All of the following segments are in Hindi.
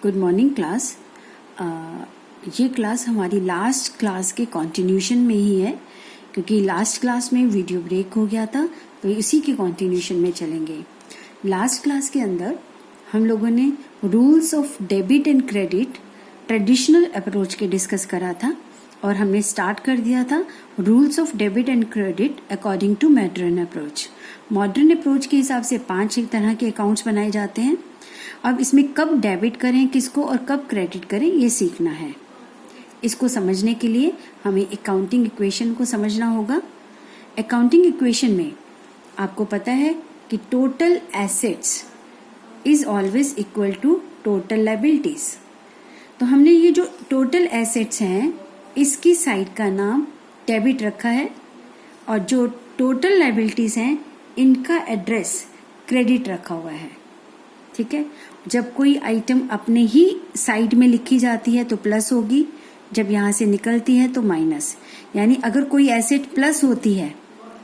Good morning class. ये क्लास हमारी लास्ट क्लास के कंटिन्यूशन में ही है, क्योंकि लास्ट क्लास में वीडियो ब्रेक हो गया था, तो इसी के कंटिन्यूशन में चलेंगे। लास्ट क्लास के अंदर हम लोगों ने rules of debit and credit traditional approach के डिस्कस करा था, और हमने स्टार्ट कर दिया था rules of debit and credit according to modern approach. Modern approach के हिसाब से 5 तरह के अकाउंट्स बनाए जाते हैं। अब इसमें कब डेबिट करें किसको और कब क्रेडिट करें ये सीखना है। इसको समझने के लिए हमें अकाउंटिंग इक्वेशन को समझना होगा। अकाउंटिंग इक्वेशन में आपको पता है कि total assets is always equal to total liabilities. तो हमने ये जो टोटल एसेट्स हैं इसकी साइड का नाम डेबिट रखा है, और जो टोटल लायबिलिटीज हैं इनका एड्रेस क्रेडिट रखा हुआ है। ठीक है, जब कोई आइटम अपने ही साइड में लिखी जाती है तो प्लस होगी, जब यहां से निकलती है तो माइनस। यानी अगर कोई एसेट प्लस होती है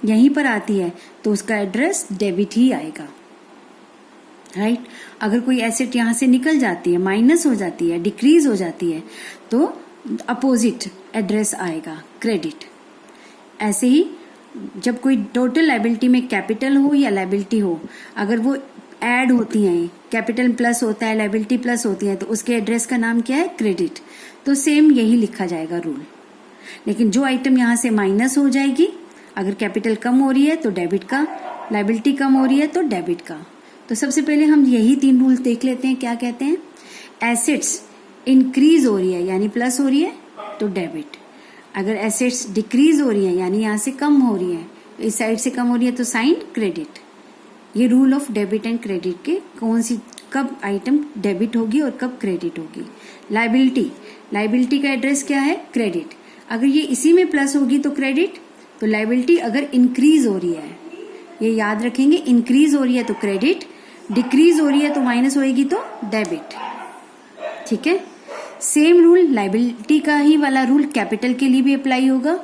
यहीं पर आती है तो उसका एड्रेस डेबिट ही आएगा, राइट। अगर कोई एसेट यहां से निकल जाती है, माइनस हो जाती है, डिक्रीज हो जाती है, तो अपोजिट एड्रेस आएगा क्रेडिट। ऐसे ही जब कोई टोटल लायबिलिटी में कैपिटल हो या लायबिलिटी हो, अगर वो ऐड होती हैं, कैपिटल प्लस होता है, लायबिलिटी प्लस होती है, तो उसके एड्रेस का नाम क्या है? क्रेडिट। तो सेम यही लिखा जाएगा रूल। लेकिन जो आइटम यहां से माइनस हो जाएगी, अगर कैपिटल कम हो रही है तो डेबिट का, लायबिलिटी कम हो रही है तो डेबिट का। तो सबसे पहले हम यही 3 रूल देख लेते हैं। क्या कहते हैं? एसेट्स इंक्रीज हो रही है यानी प्लस हो रही है तो डेबिट। अगर एसेट्स डिक्रीज हो रही है यानी यहां से कम हो रही है, इस साइड से कम हो रही है तो साइन क्रेडिट। ये rule of debit and credit के कौन सी कब आइटम डेबिट होगी और कब क्रेडिट होगी। लायबिलिटी का एड्रेस क्या है? क्रेडिट। अगर ये इसी में प्लस होगी तो क्रेडिट, तो लायबिलिटी अगर इंक्रीज हो रही है, ये याद रखेंगे, इंक्रीज हो रही है तो क्रेडिट, डिक्रीज हो रही है तो माइनस होएगी तो डेबिट। ठीक है, सेम रूल लायबिलिटी का ही वाला रूल कैपिटल के लिए भी अप्लाई होगा।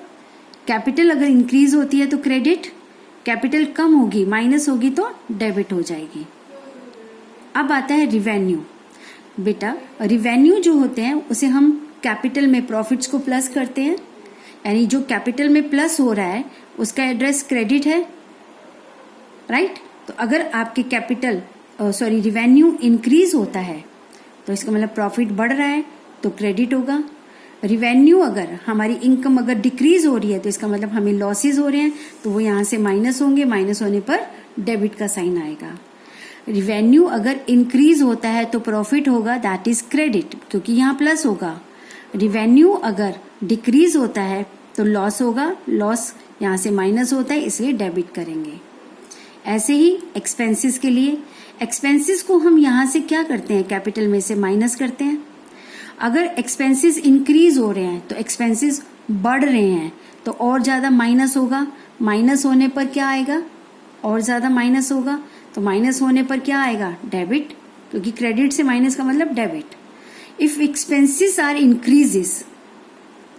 कैपिटल अगर इंक्रीज होती है तो क्रेडिट, कैपिटल कम होगी, माइनस होगी तो डेबिट हो जाएगी। अब आता है रिवेन्यू। बेटा रिवेन्यू जो होते हैं उसे हम कैपिटल में प्रॉफिट्स को प्लस करते हैं, यानी जो कैपिटल में प्लस हो रहा है उसका एड्रेस क्रेडिट है, राइट। तो अगर आपके रिवेन्यू इंक्रीज होता है तो इसका मतलब प्रॉफिट बढ़ रहा है तो क्रेडिट होगा। रिवेन्यू अगर हमारी इनकम अगर डिक्रीज हो रही है तो इसका मतलब हमें लॉसेज हो रहे हैं, तो वो यहां से माइनस होंगे, माइनस होने पर डेबिट का साइन आएगा। रिवेन्यू अगर इंक्रीज होता है तो प्रॉफिट होगा, दैट इज क्रेडिट, क्योंकि यहाँ प्लस होगा। रिवेन्यू अगर डिक्रीज होता है तो लॉस होगा, लॉस यहाँ से माइनस होता है इसलिए डेबिट करेंगे। ऐसे ही एक्सपेंसेस के लिए, एक्सपेंसेस को हम यहाँ से क्या करते हैं? कैपिटल में से माइनस करते हैं। अगर एक्सपेंसेस इंक्रीज हो रहे हैं तो एक्सपेंसेस बढ़ रहे हैं तो और ज्यादा माइनस होगा, माइनस होने पर क्या आएगा? और ज्यादा माइनस होगा, तो माइनस होने पर क्या आएगा? डेबिट, क्योंकि क्रेडिट से माइनस का मतलब debit. If expenses are increases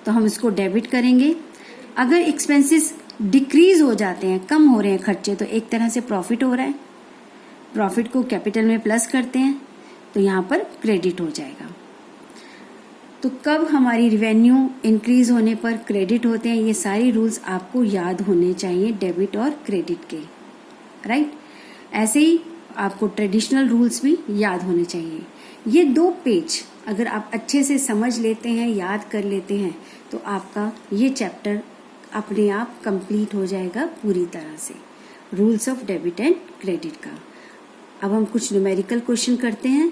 तो हम इसको डेबिट करेंगे। अगर एक्सपेंसेस डिक्रीज हो जाते हैं, कम हो रहे हैं खर्चे, तो एक तरह से प्रॉफिट हो रहा है, प्रॉफिट को कैपिटल में प्लस करते हैं तो यहाँ पर क्रेडिट हो जाएगा। तो कब हमारी रिवेन्यू इंक्रीज होने पर क्रेडिट होते हैं, ये सारी रूल्स आपको याद होने चाहिए डेबिट और क्रेडिट के, राइट। ऐसे ही आपको ट्रेडिशनल रूल्स भी याद होने चाहिए। ये 2 पेज अगर आप अच्छे से समझ लेते हैं, याद कर लेते हैं, तो आपका ये चैप्टर अपने आप कंप्लीट हो जाएगा पूरी तरह से, rules of debit and credit का। अब हम कुछ न्यूमेरिकल क्वेश्चन करते हैं।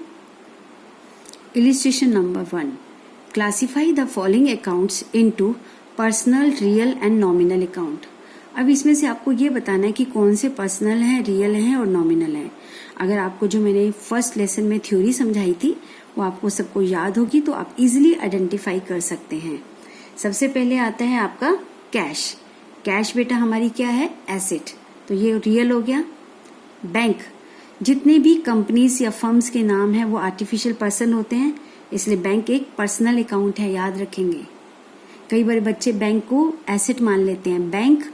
Illustration number 1, classify the following accounts into personal, real and nominal account. अब इसमें से आपको ये बताना है कि कौन से पर्सनल हैं, रियल हैं और नॉमिनल हैं। अगर आपको जो मैंने फर्स्ट लेसन में थ्योरी समझाई थी वो आपको सबको याद होगी तो आप इजीली आइडेंटिफाई कर सकते हैं। सबसे पहले आता है आपका कैश। कैश बेटा हमारी क्या है? एसेट, तो ये रियल हो गया। बैंक, जितने भी कंपनीज या फर्म्स के नाम है वो आर्टिफिशियल पर्सन होते हैं, इसलिए बैंक एक पर्सनल अकाउंट है, याद रखेंगे। कई बार बच्चे बैंक को एसेट मान लेते हैं, बैंक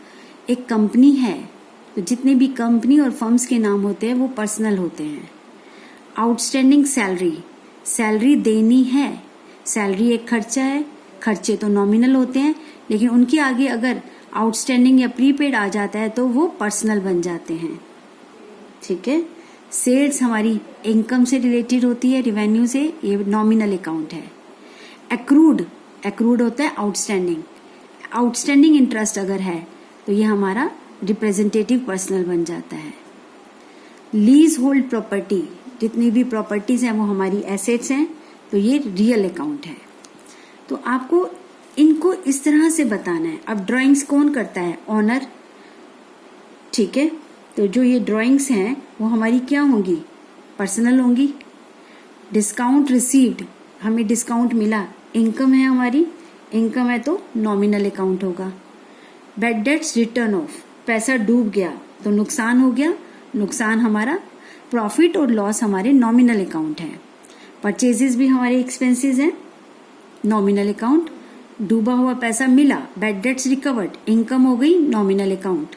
एक कंपनी है, तो जितने भी कंपनी और फर्म्स के नाम होते हैं वो पर्सनल होते हैं। आउटस्टैंडिंग सैलरी, सैलरी देनी है, सैलरी एक खर्चा है, खर्चे तो नॉमिनल होते हैं, लेकिन उनके आगे अगर आउटस्टैंडिंग या प्रीपेड आ जाता है तो वो पर्सनल बन जाते हैं। ठीक है। सेल्स हमारी इनकम से रिलेटेड होती है, रेवेन्यू से, ये नॉमिनल अकाउंट है। एक्रूड होता है आउटस्टैंडिंग इंटरेस्ट अगर है तो ये हमारा रिप्रेजेंटेटिव पर्सनल बन जाता है। लीज होल्ड प्रॉपर्टी, जितनी भी प्रॉपर्टीज हैं वो हमारी एसेट्स हैं, तो ये रियल अकाउंट है। तो आपको इनको इस तरह से बताना है। अब ड्राइंग्स कौन करता है? ऑनर। ठीक है। तो जो ये ड्राइंग्स हैं वो हमारी क्या होंगी? पर्सनल होंगी। डिस्काउंट रिसीव्ड, हमें डिस्काउंट मिला, इनकम है हमारी, इनकम है तो नॉमिनल अकाउंट होगा। बैड डेट्स रिटर्न ऑफ, पैसा डूब गया तो नुकसान हो गया, नुकसान हमारा। प्रॉफिट और लॉस हमारे नॉमिनल अकाउंट है। परचेजेस भी हमारे एक्सपेंसेस हैं, नॉमिनल अकाउंट। डूबा हुआ पैसा मिला, बैड डेट्स रिकवर्ड, इनकम हो गई, nominal account.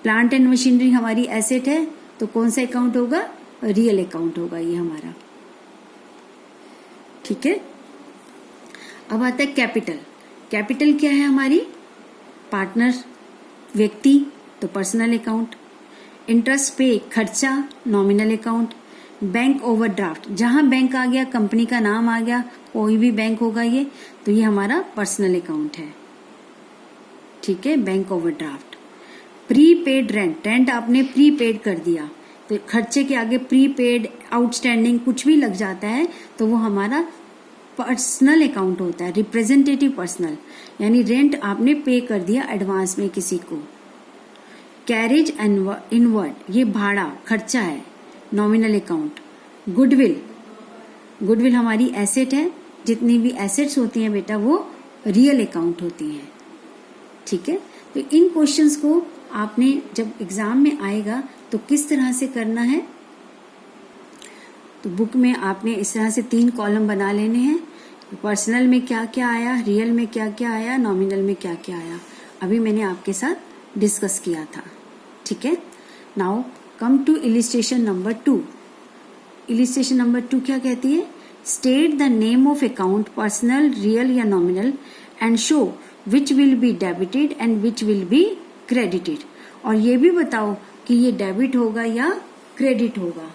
Plant and machinery हमारी एसेट है, तो कौन सा अकाउंट होगा? रियल अकाउंट होगा ये हमारा। ठीक है। अब आता है कैपिटल। कैपिटल क्या है हमारी? पार्टनर, व्यक्ति, तो पर्सनल अकाउंट। इंटरेस्ट पे, खर्चा, नॉमिनल अकाउंट। बैंक ओवरड्राफ्ट, जहां बैंक आ गया, कंपनी का नाम आ गया, कोई भी बैंक होगा ये, तो ये हमारा पर्सनल अकाउंट है। ठीक है। Bank overdraft. Prepaid rent, rent आपने प्रीपेड कर दिया, तो खर्चे के आगे प्रीपेड, आउटस्टैंडिंग कुछ भी लग जाता है तो वो हमारा पर्सनल अकाउंट होता है, रिप्रेजेंटेटिव पर्सनल, यानी रेंट आपने पे कर दिया एडवांस में किसी को। कैरेज इनवर्ड, ये भाड़ा, खर्चा है, नॉमिनल अकाउंट। गुडविल हमारी एसेट है, जितनी भी एसेट्स होती हैं बेटा वो रियल अकाउंट होती हैं। ठीक है। तो इन क्वेश्चंस को आपने जब एग्जाम में आएगा तो किस तरह से करना है, तो बुक में आपने इस तरह से 3 कॉलम बना लेने हैं। पर्सनल में क्या क्या आया, रियल में क्या क्या आया, नॉमिनल में क्या क्या आया, अभी मैंने आपके साथ डिस्कस किया था। ठीक है। Now come to illustration number 2। Illustration number 2 क्या कहती है? State the name of account, personal, real या nominal, and show which will be debited and which will be credited. और ये भी बताओ कि ये डेबिट होगा या क्रेडिट होगा।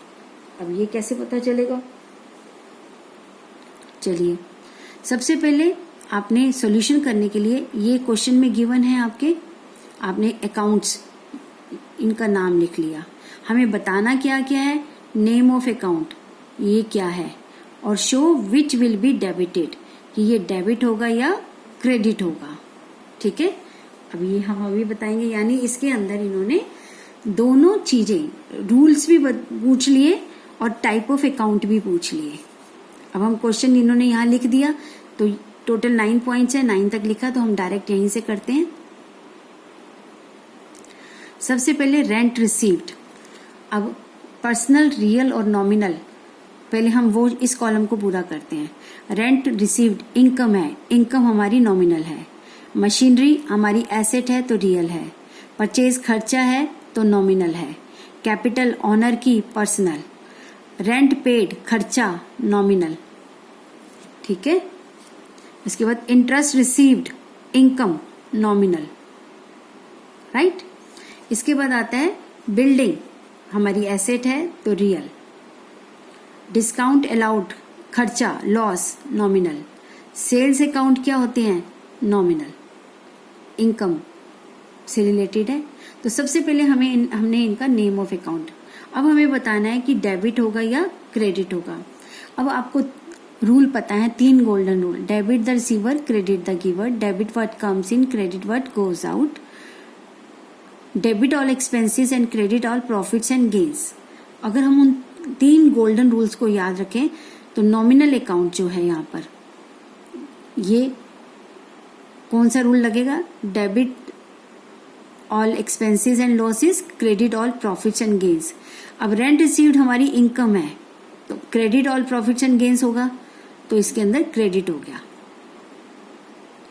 अब ये कैसे पता चलेगा? चलिए, सबसे पहले आपने सॉल्यूशन करने के लिए ये क्वेश्चन में गिवन है आपके, आपने अकाउंट्स, इनका नाम लिख लिया। हमें बताना क्या क्या है? नेम ऑफ अकाउंट, ये क्या है, और show which will be debited, कि ये डेबिट होगा या क्रेडिट होगा। ठीक है। अब ये हम अभी बताएंगे, यानी इसके अंदर इन्होंने दोनों चीजें, रूल्स भी पूछ लिए और टाइप ऑफ अकाउंट भी पूछ लिए। अब हम क्वेश्चन इन्होंने यहाँ लिख दिया, तो टोटल 9 पॉइंट्स है, 9 तक लिखा, तो हम डायरेक्ट यहीं से करते हैं। सबसे पहले रेंट रिसीव्ड। अब पर्सनल, रियल और नॉमिनल, पहले हम वो इस कॉलम को पूरा करते हैं। रेंट रिसीव्ड इनकम है, इनकम हमारी नॉमिनल है। मशीनरी हमारी एसेट है तो रियल है। परचेज खर्चा है तो नॉमिनल है। कैपिटल ऑनर की, पर्सनल। रेंट पेड, खर्चा, नॉमिनल। ठीक है। इसके बाद interest received, income, nominal, right. इसके बाद आता है बिल्डिंग, हमारी एसेट है तो रियल। डिस्काउंट अलाउड, खर्चा, लॉस, नॉमिनल। सेल्स अकाउंट क्या होते हैं? नॉमिनल। इनकम से रिलेटेड है। तो सबसे पहले हमने इनका नेम ऑफ अकाउंट, अब हमें बताना है कि डेबिट होगा या क्रेडिट होगा। अब आपको रूल पता है, 3 golden rule. Debit the receiver, credit the giver, debit what comes in, credit what goes out, debit all expenses and credit all profits and gains. अगर हम उन 3 गोल्डन रूल्स को याद रखें तो नॉमिनल अकाउंट जो है यहाँ पर, ये कौन सा रूल लगेगा? Debit all expenses and losses, credit all profits and gains. अब रेंट रिसीव्ड हमारी इनकम है तो credit all profits and gains होगा, तो इसके अंदर क्रेडिट हो गया,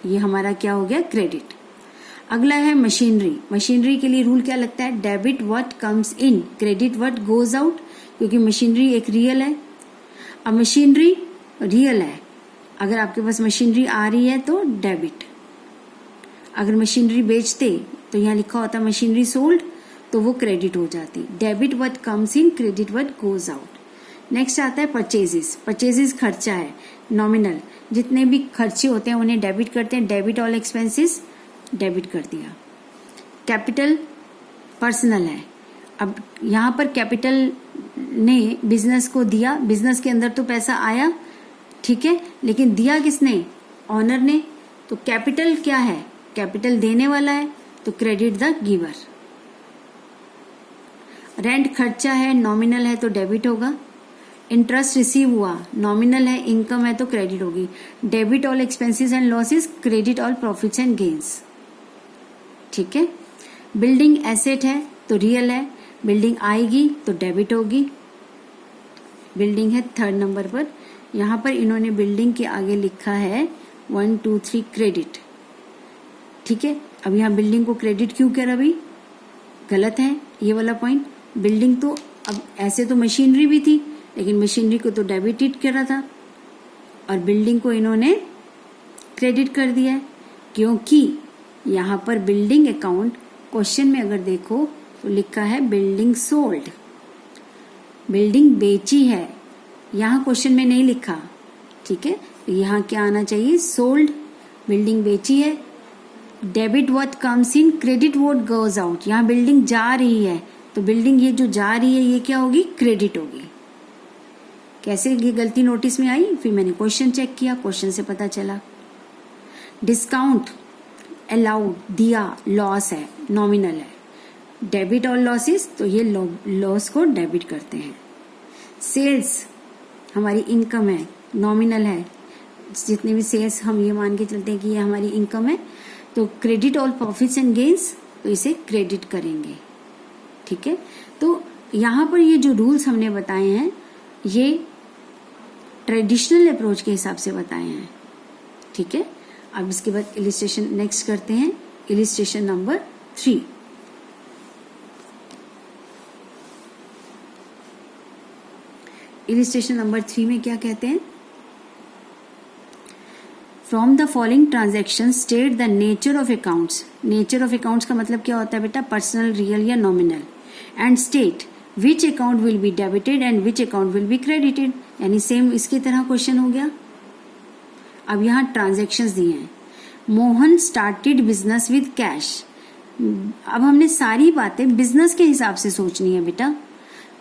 ये हमारा क्या हो गया? क्रेडिट। अगला है मशीनरी। मशीनरी के लिए रूल क्या लगता है? Debit what comes in, credit what goes out, क्योंकि मशीनरी एक रियल है। अब मशीनरी रियल है। अगर आपके पास मशीनरी आ रही है तो डेबिट। अगर मशीनरी बेचते तो यहाँ लिखा होता मशीनरी सोल्ड, तो वो क्रेडिट हो जाती। Debit what comes in, credit what goes out. Next आता है परचेजेस। परचेजेस खर्चा है, नॉमिनल। जितने भी खर्चे होते हैं उन्हें डेबिट करते हैं। डेबिट ऑल एक्सपेंसेस, डेबिट कर दिया। कैपिटल पर्सनल है। अब यहाँ पर कैपिटल ने बिजनेस को दिया, बिजनेस के अंदर तो पैसा आया, ठीक है, लेकिन दिया किसने, ऑनर ने। तो कैपिटल क्या है, कैपिटल देने वाला है, तो क्रेडिट द गिवर। रेंट खर्चा है, नॉमिनल है तो डेबिट होगा। इंटरेस्ट रिसीव हुआ, नॉमिनल है, इनकम है तो क्रेडिट होगी। Debit all expenses and losses, credit all profits and gains, ठीक है। बिल्डिंग एसेट है तो रियल है, बिल्डिंग आएगी तो डेबिट होगी। बिल्डिंग है 3rd नंबर पर। यहाँ पर इन्होंने बिल्डिंग के आगे लिखा है 1 2 3 क्रेडिट, ठीक है। अब यहाँ बिल्डिंग को क्रेडिट क्यों करा भाई, गलत है ये वाला पॉइंट। बिल्डिंग तो अब ऐसे तो मशीनरी भी थी, लेकिन मशीनरी को तो डेबिटेड करा था और बिल्डिंग को इन्होंने क्रेडिट कर दिया है, क्योंकि यहाँ पर बिल्डिंग अकाउंट क्वेश्चन में अगर देखो तो लिखा है बिल्डिंग सोल्ड, बिल्डिंग बेची है। यहाँ क्वेश्चन में नहीं लिखा, ठीक है। यहाँ क्या आना चाहिए, सोल्ड, बिल्डिंग बेची है। Debit what comes in, credit what goes out. यहाँ बिल्डिंग जा रही है तो बिल्डिंग ये जो जा रही है ये क्या होगी, क्रेडिट होगी। कैसे ये गलती नोटिस में आई, फिर मैंने क्वेश्चन चेक किया, क्वेश्चन से पता चला। डिस्काउंट अलाउड, दिया, लॉस है, नॉमिनल है। डेबिट और लॉसेस, तो ये लॉस को डेबिट करते हैं। सेल्स हमारी इनकम है, नॉमिनल है। जितने भी सेल्स हम ये मान के चलते हैं कि ये हमारी इनकम है, तो credit all profits and gains, तो इसे क्रेडिट करेंगे, ठीक है। तो यहाँ पर ये जो रूल्स हमने बताए हैं ये ट्रेडिशनल अप्रोच के हिसाब से बताए हैं, ठीक है। अब इसके बाद इलिस्ट्रेशन नेक्स्ट करते हैं, इलिस्ट्रेशन नंबर 3। इलिस्ट्रेशन नंबर 3 में क्या कहते हैं, from the following transaction state the nature of accounts. Nature of accounts का मतलब क्या होता है बेटा, पर्सनल, रियल या nominal. And state which account will be debited and which account will be credited, यानी सेम इसकी तरह क्वेश्चन हो गया। अब यहाँ ट्रांजेक्शन्स दिए हैं। Mohan started business with cash. अब हमने सारी बातें बिजनेस के हिसाब से सोचनी है बेटा।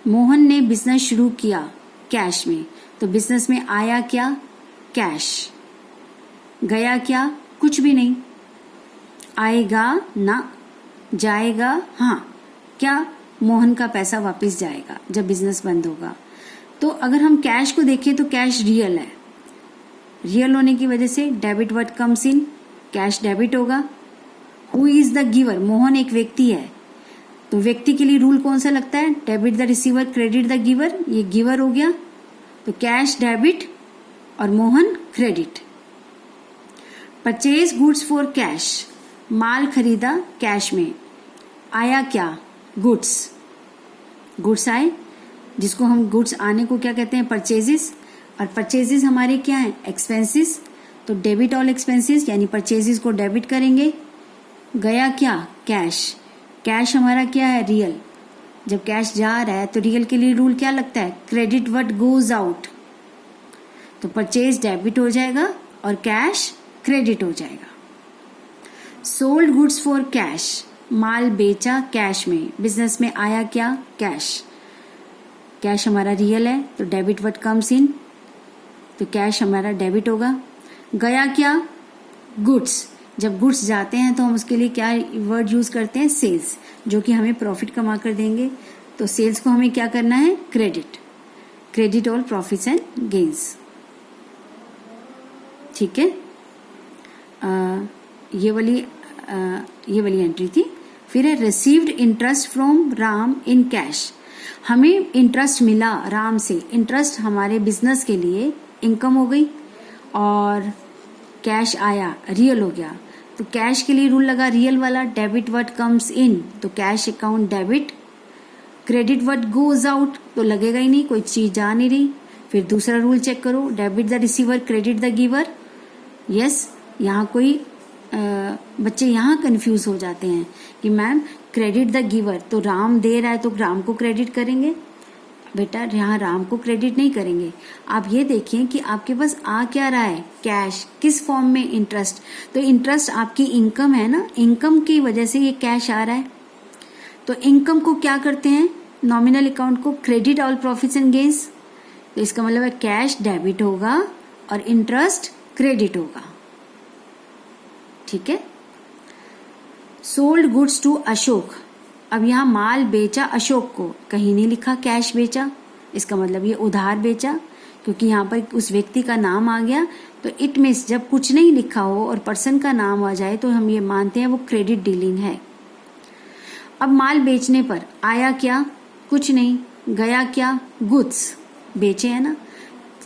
मोहन ने बिजनेस शुरू किया कैश में, तो बिजनेस में आया क्या, कैश। गया क्या, कुछ भी नहीं। आएगा ना, जाएगा हाँ, क्या, मोहन का पैसा वापस जाएगा जब बिजनेस बंद होगा। तो अगर हम कैश को देखें तो कैश रियल है, रियल होने की वजह से debit what comes in, cash debit होगा। Who is the giver, Mohan एक व्यक्ति है, तो व्यक्ति के लिए रूल कौन सा लगता है, debit the receiver, credit the giver. ये गिवर हो गया, तो कैश डेबिट और Mohan credit. Purchase goods for cash, माल खरीदा कैश में। आया क्या, गुड्स, गुड्स आए, जिसको हम गुड्स आने को क्या कहते हैं, परचेजेस। और परचेजेस हमारे क्या हैं, एक्सपेंसेस। तो डेबिट ऑल एक्सपेंसेस, यानी परचेजेस को डेबिट करेंगे। गया क्या, कैश। कैश हमारा क्या है, रियल। जब कैश जा रहा है तो रियल के लिए रूल क्या लगता है, क्रेडिट व्हाट गोज आउट। तो परचेज डेबिट हो जाएगा और कैश क्रेडिट हो जाएगा। सोल्ड गुड्स फॉर कैश, माल बेचा कैश में। बिजनेस में आया क्या, कैश। कैश हमारा रियल है तो डेबिट व्हाट कम्स इन, तो कैश हमारा डेबिट होगा। गया क्या, गुड्स। जब गुड्स जाते हैं तो हम उसके लिए क्या वर्ड यूज करते हैं, सेल्स, जो कि हमें प्रॉफिट कमा कर देंगे। तो सेल्स को हमें क्या करना है, credit. Credit all profits and gains, ठीक है। ये वाली एंट्री थी। फिर है received interest from Ram in cash. हमें इंटरेस्ट मिला राम से, इंटरेस्ट हमारे बिजनेस के लिए इनकम हो गई और कैश आया, रियल हो गया। तो कैश के लिए रूल लगा रियल वाला, डेबिट व्हाट कम्स इन, तो cash account debit. Credit what goes out, तो लगेगा ही नहीं, कोई चीज जा नहीं रही। फिर दूसरा रूल चेक करो, debit the receiver credit the giver. Yes, यहाँ कोई बच्चे यहाँ कंफ्यूज हो जाते हैं कि मैम क्रेडिट द गिवर, तो राम दे रहा है तो राम को क्रेडिट करेंगे। बेटा यहाँ राम को क्रेडिट नहीं करेंगे। आप ये देखिए कि आपके पास आ क्या रहा है, कैश। किस फॉर्म में? इंटरेस्ट। तो इंटरेस्ट आपकी इनकम है ना, इनकम की वजह से ये कैश आ रहा है। तो इनकम को क्या करते हैं, नॉमिनल अकाउंट को credit all profits and gains. तो इसका मतलब है कैश डेबिट होगा और इंटरेस्ट क्रेडिट होगा। ठीक है। Sold goods to Ashok. अब यहाँ माल बेचा अशोक को, कहीं नहीं लिखा कैश बेचा, इसका मतलब ये उधार बेचा, क्योंकि यहाँ पर उस व्यक्ति का नाम आ गया। तो इट मीन्स जब कुछ नहीं लिखा हो और पर्सन का नाम आ जाए तो हम ये मानते हैं वो क्रेडिट डीलिंग है। अब माल बेचने पर आया क्या, कुछ नहीं, गया क्या, गुड्स बेचे है ना,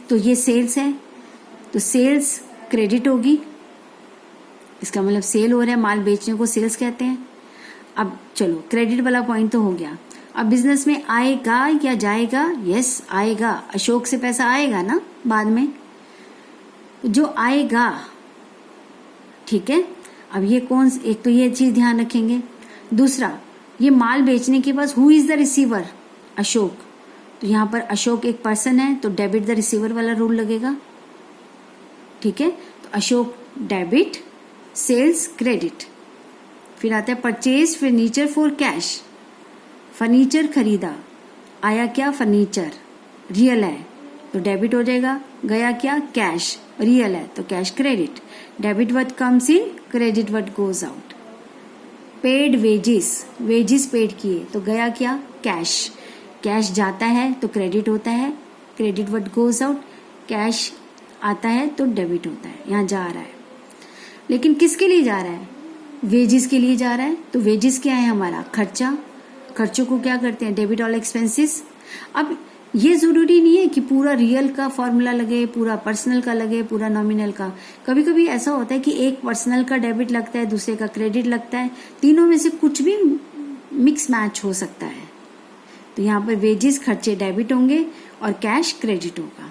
तो ये सेल्स है, तो सेल्स क्रेडिट होगी। इसका मतलब सेल हो रहा है, माल बेचने को सेल्स कहते हैं। अब चलो क्रेडिट वाला पॉइंट तो हो गया। अब बिजनेस में आएगा या जाएगा? यस आएगा, अशोक से पैसा आएगा ना बाद में, जो आएगा। ठीक है। अब ये कौन, एक तो ये चीज ध्यान रखेंगे। दूसरा, ये माल बेचने के बाद who is the receiver, Ashok. तो यहाँ पर अशोक एक पर्सन है, तो डेबिट द रिसीवर वाला रूल लगेगा। ठीक है। तो अशोक डेबिट, सेल्स क्रेडिट। फिर आता है purchase furniture for cash. Furniture खरीदा, आया क्या, फर्नीचर, रियल है तो डेबिट हो जाएगा। गया क्या, कैश, रियल है तो cash credit. Debit what comes in, credit what goes out. Paid wages, wages paid किए तो गया क्या, कैश। कैश जाता है तो क्रेडिट होता है, credit what goes out. Cash आता है तो डेबिट होता है, यहाँ जा रहा है। लेकिन किसके लिए जा रहा है, वेजिस के लिए जा रहा है। तो वेजिस क्या है हमारा, खर्चा। खर्चों को क्या करते हैं, डेबिट ऑल एक्सपेंसेस। अब ये जरूरी नहीं है कि पूरा रियल का फॉर्मूला लगे, पूरा पर्सनल का लगे, पूरा नॉमिनल का। कभी कभी ऐसा होता है कि एक पर्सनल का डेबिट लगता है, दूसरे का क्रेडिट लगता है, तीनों में से कुछ भी मिक्स मैच हो सकता है। तो यहाँ पर वेजिस खर्चे डेबिट होंगे और कैश क्रेडिट होगा।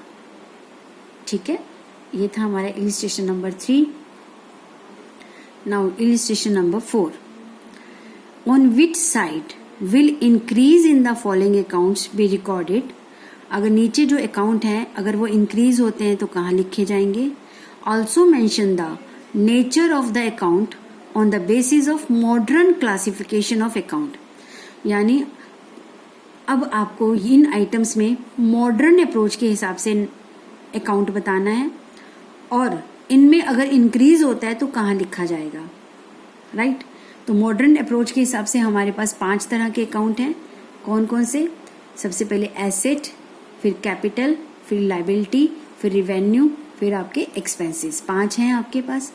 ठीक है। ये था हमारा illustration number 3। Now illustration number 4। On which side will increase in the following accounts be recorded. अगर नीचे जो अकाउंट हैं अगर वो इंक्रीज होते हैं तो कहाँ लिखे जाएंगे। Also mention the nature of the account on the basis of modern classification of account. यानी अब आपको इन आइटम्स में मॉडर्न अप्रोच के हिसाब से अकाउंट बताना है, और इनमें अगर इंक्रीज होता है तो कहाँ लिखा जाएगा। राइट। तो मॉडर्न अप्रोच के हिसाब से हमारे पास 5 तरह के अकाउंट हैं। कौन कौन से? सबसे पहले एसेट, फिर कैपिटल, फिर लायबिलिटी, फिर रिवेन्यू, फिर आपके एक्सपेंसेस। 5 हैं आपके पास।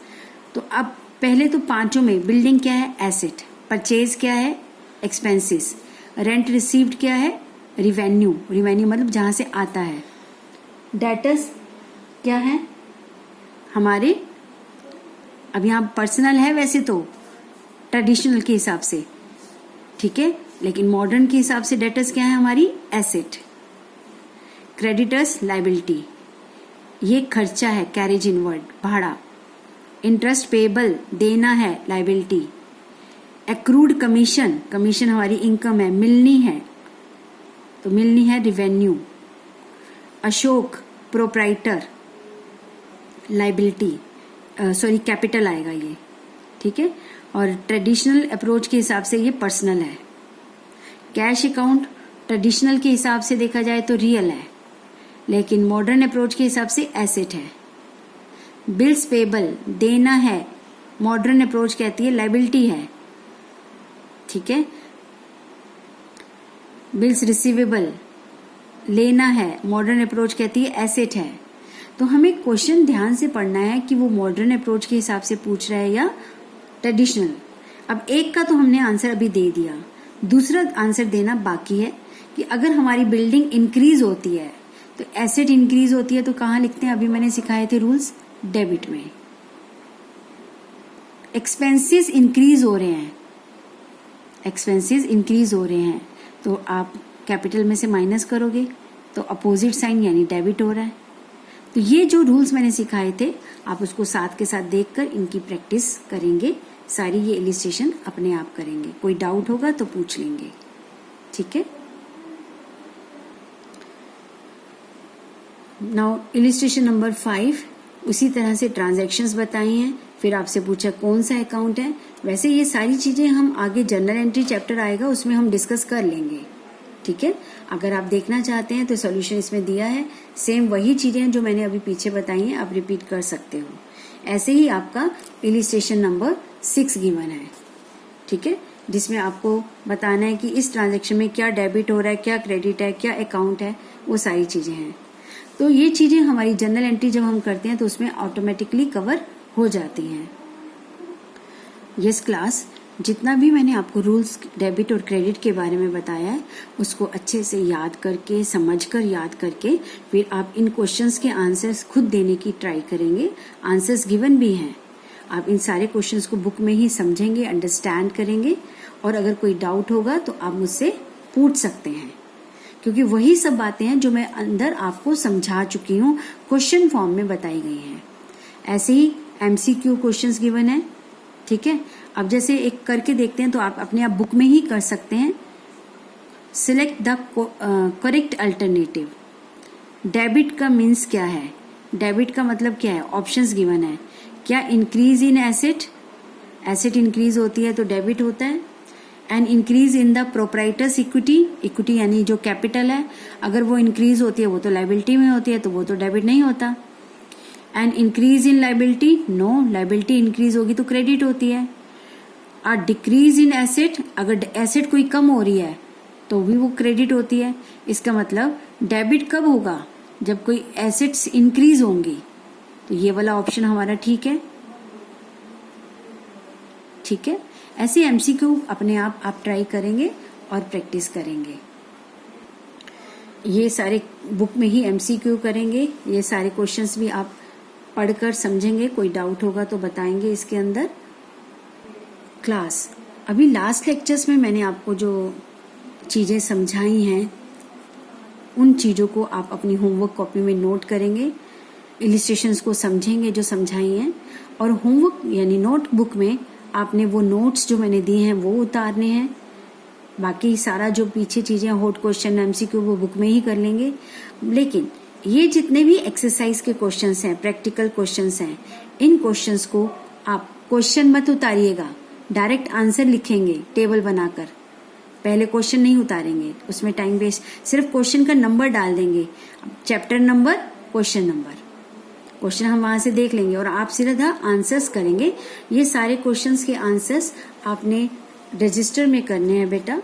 तो अब पहले तो पांचों में बिल्डिंग क्या है, एसेट। परचेज क्या है, एक्सपेंसेस। रेंट रिसीव्ड क्या है, रिवेन्यू। रिवेन्यू मतलब जहां से आता है। डेटर्स क्या है हमारे, अब यहाँ पर्सनल है वैसे तो ट्रेडिशनल के हिसाब से, ठीक है, लेकिन मॉडर्न के हिसाब से डेटर्स क्या है हमारी, एसेट। क्रेडिटर्स लायबिलिटी, ये खर्चा है, कैरेज इनवर्ड, भाड़ा। इंटरेस्ट पेबल, देना है, लायबिलिटी। एक्रूड कमीशन, कमीशन हमारी इनकम है, मिलनी है तो मिलनी है, revenue. Ashok proprietor, liability, sorry capital आएगा ये, ठीक है। और ट्रेडिशनल अप्रोच के हिसाब से ये पर्सनल है। कैश अकाउंट ट्रेडिशनल के हिसाब से देखा जाए तो रियल है, लेकिन मॉडर्न अप्रोच के हिसाब से एसेट है। बिल्स पेबल, देना है, मॉडर्न अप्रोच कहती है लायबिलिटी है, ठीक है। बिल्स रिसीवेबल, लेना है, मॉडर्न अप्रोच कहती है एसेट है। तो हमें क्वेश्चन ध्यान से पढ़ना है कि वो मॉडर्न अप्रोच के हिसाब से पूछ रहा है या ट्रेडिशनल। अब एक का तो हमने आंसर अभी दे दिया, दूसरा आंसर देना बाकी है कि अगर हमारी बिल्डिंग इंक्रीज होती है तो एसेट इंक्रीज होती है तो कहाँ लिखते हैं, अभी मैंने सिखाए थे रूल्स, डेबिट में। एक्सपेंसेस इंक्रीज हो रहे हैं, एक्सपेंसेस इंक्रीज हो रहे हैं तो आप कैपिटल में से माइनस करोगे, तो अपोजिट साइन यानी डेबिट हो रहा है। तो ये जो रूल्स मैंने सिखाए थे आप उसको साथ के साथ देखकर इनकी प्रैक्टिस करेंगे। सारी ये इलिस्ट्रेशन अपने आप करेंगे, कोई डाउट होगा तो पूछ लेंगे, ठीक है। नाउ इलिस्ट्रेशन नंबर 5, उसी तरह से ट्रांजैक्शंस बताई हैं, फिर आपसे पूछा कौन सा अकाउंट है। वैसे ये सारी चीजें हम आगे जर्नल एंट्री चैप्टर आएगा उसमें हम डिस्कस कर लेंगे, ठीक है। अगर आप देखना चाहते हैं तो सॉल्यूशन इसमें दिया है, सेम वही चीजें जो मैंने अभी पीछे बताई हैं आप रिपीट कर सकते हो। ऐसे ही आपका इलिस्ट्रेशन नंबर 6 गिवन है, ठीक है, जिसमें आपको बताना है कि इस ट्रांजैक्शन में क्या डेबिट हो रहा है, क्या क्रेडिट है, क्या अकाउंट है, वो सारी चीजें हैं। तो ये चीजें हमारी जर्नल एंट्री जब हम करते हैं तो उसमें ऑटोमेटिकली कवर हो जाती हैं। यस क्लास, जितना भी मैंने आपको रूल्स डेबिट और क्रेडिट के बारे में बताया है उसको अच्छे से याद करके, समझकर याद करके फिर आप इन क्वेश्चंस के आंसर्स खुद देने की ट्राई करेंगे। आंसर्स गिवन भी हैं, आप इन सारे क्वेश्चंस को बुक में ही समझेंगे, अंडरस्टैंड करेंगे, और अगर कोई डाउट होगा तो आप मुझसे पूछ सकते हैं, क्योंकि वही सब बातें हैं जो मैं अंदर आपको समझा चुकी हूँ, क्वेश्चन फॉर्म में बताई गई हैं। ऐसे ही MCQ क्वेश्चंस गिवन है, ठीक है। अब जैसे एक करके देखते हैं तो आप अपने आप बुक में ही कर सकते हैं। Select the correct alternative. Debit का मीन्स क्या है, डेबिट का मतलब क्या है, ऑप्शंस गिवन है। क्या increase in asset, asset increase होती है तो डेबिट होता है। And increase in the proprietors equity, equity यानी जो कैपिटल है अगर वो इंक्रीज होती है वो तो लायबिलिटी में होती है तो वो तो डेबिट नहीं होता। And increase in liability, no, liability increase होगी तो क्रेडिट होती है। और डिक्रीज इन एसेट, अगर एसेट कोई कम हो रही है तो भी वो क्रेडिट होती है। इसका मतलब डेबिट कब होगा, जब कोई एसेट्स इंक्रीज होंगी। तो ये वाला ऑप्शन हमारा ठीक है, ठीक है। ऐसे MCQ अपने आप ट्राई करेंगे और प्रैक्टिस करेंगे। ये सारे बुक में ही MCQ करेंगे, ये सारे क्वेश्चंस भी आप पढ़कर समझेंगे, कोई डाउट होगा तो बताएंगे इसके अंदर। क्लास, अभी लास्ट लेक्चर्स में मैंने आपको जो चीज़ें समझाई हैं उन चीज़ों को आप अपनी होमवर्क कॉपी में नोट करेंगे, इलिस्ट्रेशंस को समझेंगे जो समझाई हैं, और होमवर्क यानी नोटबुक में आपने वो नोट्स जो मैंने दिए हैं वो उतारने हैं। बाकी सारा जो पीछे चीज़ें हॉट क्वेश्चन MCQ वो बुक में ही कर लेंगे। लेकिन ये जितने भी एक्सरसाइज के क्वेश्चंस हैं, प्रैक्टिकल क्वेश्चंस हैं, इन क्वेश्चंस को आप क्वेश्चन मत उतारिएगा, डायरेक्ट आंसर लिखेंगे टेबल बनाकर। पहले क्वेश्चन नहीं उतारेंगे, उसमें टाइम वेस्ट, सिर्फ क्वेश्चन का नंबर डाल देंगे, chapter number, question number, question हम वहां से देख लेंगे और आप सीधा आंसर्स करेंगे। ये सारे क्वेश्चंस के आंसर्स आपने रजिस्टर में करने हैं बेटा,